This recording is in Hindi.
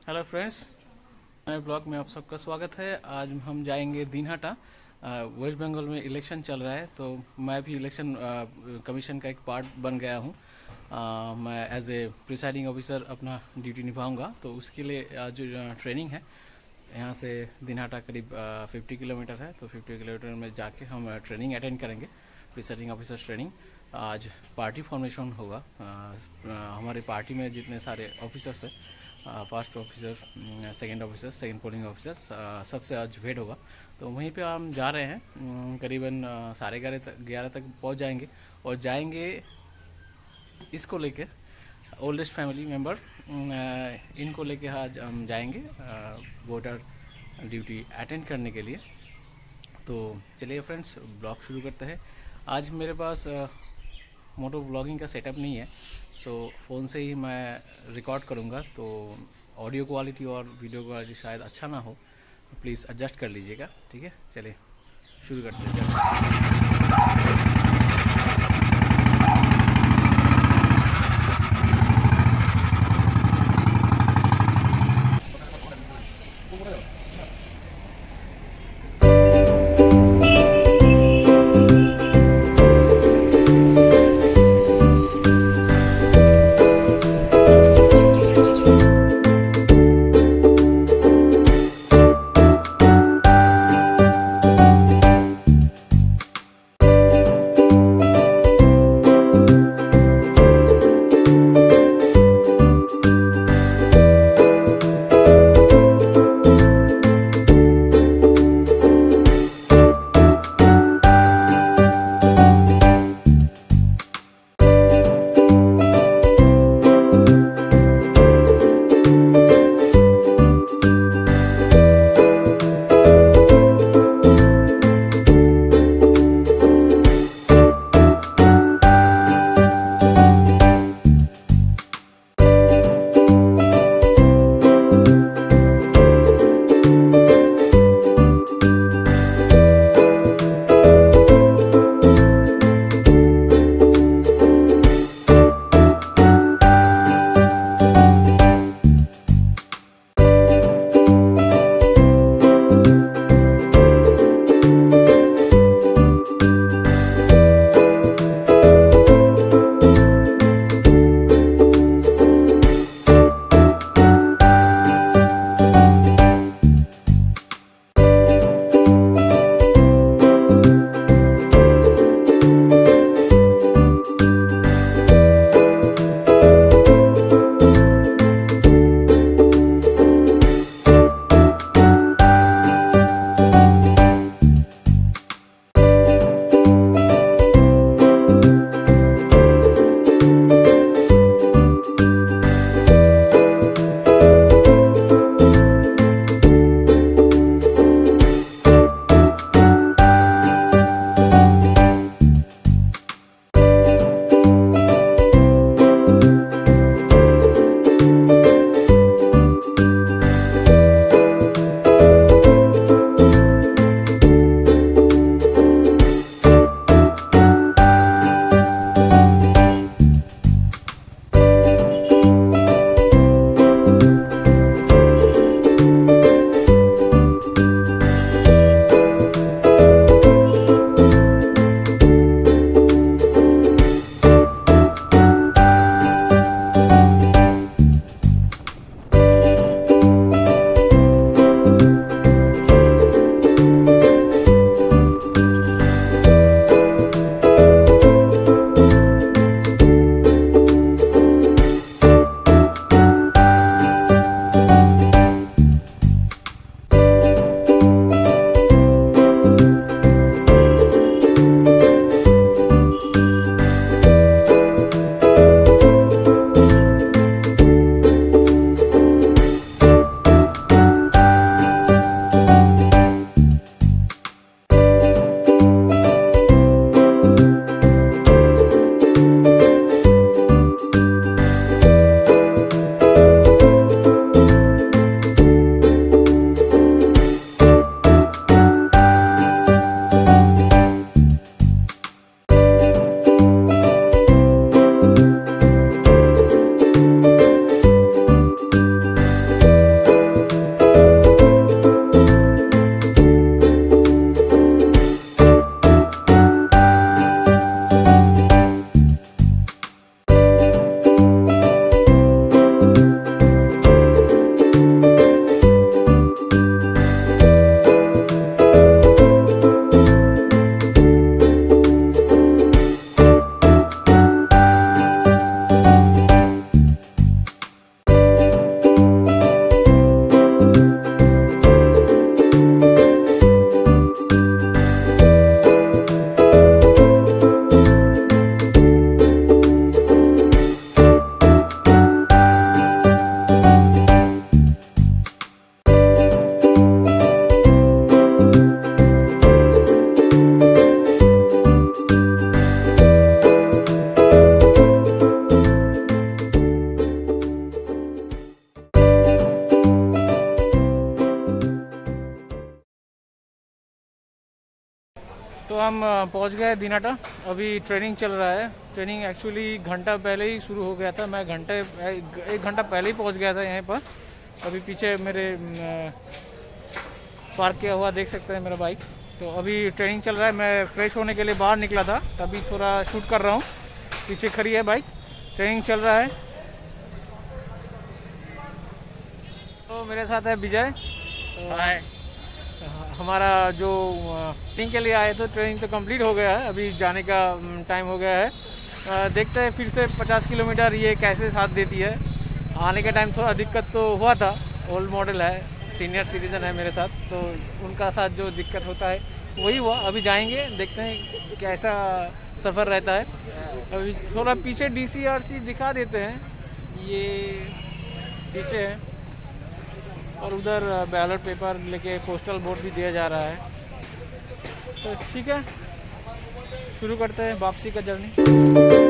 हेलो फ्रेंड्स, नए ब्लॉग में आप सबका स्वागत है। आज हम जाएंगे दिनहाटा। वेस्ट बंगाल में इलेक्शन चल रहा है, तो मैं भी इलेक्शन कमीशन का एक पार्ट बन गया हूँ। मैं एज ए प्रिसाइडिंग ऑफिसर अपना ड्यूटी निभाऊंगा, तो उसके लिए आज जो ट्रेनिंग है यहाँ से दिनहाटा करीब 50 किलोमीटर है। तो 50 किलोमीटर में जाके हम ट्रेनिंग अटेंड करेंगे, प्रिसाइडिंग ऑफिसर ट्रेनिंग। आज पार्टी फॉर्मेशन होगा। हमारे पार्टी में जितने सारे ऑफिसर्स हैं, first officer, second officer, second polling officer, सबसे आज भेंट होगा। तो वहीं पे हम जा रहे हैं। करीबन 11:30 तक पहुंच जाएंगे और जाएंगे इसको लेके, ओल्डेस्ट फैमिली मेम्बर, इनको लेके आज हम जाएंगे वोटर ड्यूटी अटेंड करने के लिए। तो चलिए फ्रेंड्स, ब्लॉग शुरू करते हैं। आज मेरे पास मोटो ब्लॉगिंग का सेटअप नहीं है, सो फ़ोन से ही मैं रिकॉर्ड करूँगा। तो ऑडियो क्वालिटी और वीडियो क्वालिटी शायद अच्छा ना हो, प्लीज़ एडजस्ट कर लीजिएगा, ठीक है। चलिए शुरू करते हैं। तो हम पहुंच गए दिनाटा। अभी ट्रेनिंग चल रहा है। ट्रेनिंग एक्चुअली घंटा पहले ही शुरू हो गया था। मैं एक घंटा पहले ही पहुंच गया था यहाँ पर। अभी पीछे मेरे पार्क किया हुआ देख सकते हैं मेरा बाइक। तो अभी ट्रेनिंग चल रहा है। मैं फ्रेश होने के लिए बाहर निकला था, तभी थोड़ा शूट कर रहा हूँ। पीछे खड़ी है बाइक, ट्रेनिंग चल रहा है। तो मेरे साथ है विजय। तो हमारा जो ट्रेनिंग के लिए आए तो ट्रेनिंग तो कंप्लीट हो गया है, अभी जाने का टाइम हो गया है। देखते हैं फिर से 50 किलोमीटर ये कैसे साथ देती है। आने के टाइम थोड़ा दिक्कत तो हुआ था, ओल्ड मॉडल है, सीनियर सिटीज़न है मेरे साथ, तो उनका साथ जो दिक्कत होता है वही हुआ। अभी जाएंगे, देखते हैं कैसा सफ़र रहता है। अभी थोड़ा पीछे DCRC दिखा देते हैं, ये पीछे है, और उधर बैलेट पेपर लेके पोस्टल वोट भी दिया जा रहा है। तो ठीक है, शुरू करते हैं वापसी का जर्नी।